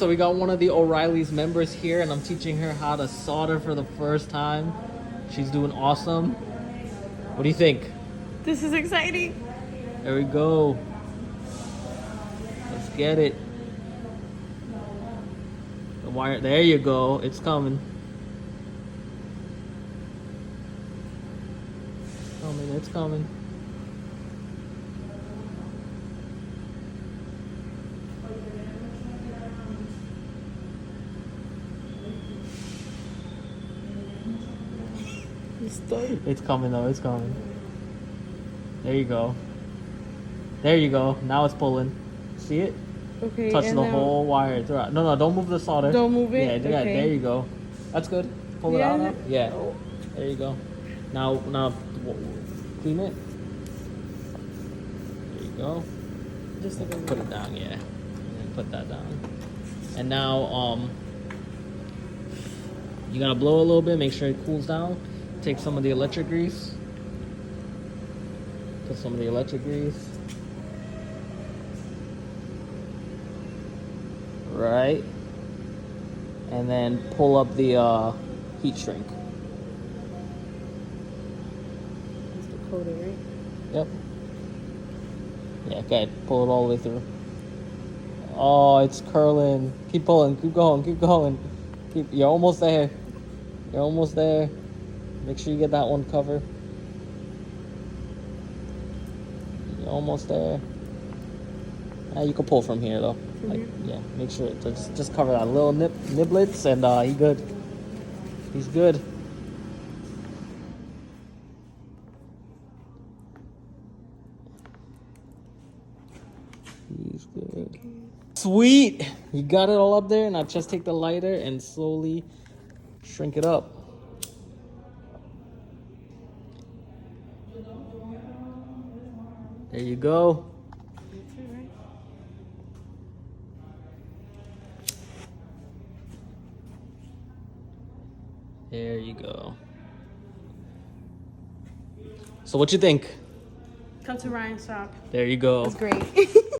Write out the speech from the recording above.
So we got one of the O'Reilly's members here, and I'm teaching her how to solder for the first time. She's doing awesome. What do you think? This is exciting. There we go. Let's get it. The wire, there you go. It's coming. It's coming, it's coming. It's coming though, it's coming. There you go. There you go. Now it's pulling. See it? Okay. Touch the whole wire throughout. No, don't move the solder. Don't move it? Yeah, Okay. there you go. That's good. Pull it out now. Yeah. There you go. Now clean it. There you go. Just like Put it down, yeah. And put that down. And now you gotta blow a little bit, make sure it cools down. Take some of the electric grease. Put some of the electric grease. Right. And then pull up the heat shrink. That's the coating, right? Yep. Yeah, okay. Pull it all the way through. Oh, it's curling. Keep pulling. Keep going. Keep going. You're almost there. You're almost there. Make sure you get that one covered. You're almost there. You can pull from here though. Yeah, make sure just cover that little niblets, and he's good. He's good. He's good. Sweet! You got it all up there. Now just take the lighter and slowly shrink it up. There you go. There you go. So what you think? Come to Ryan's shop. There you go. That's great.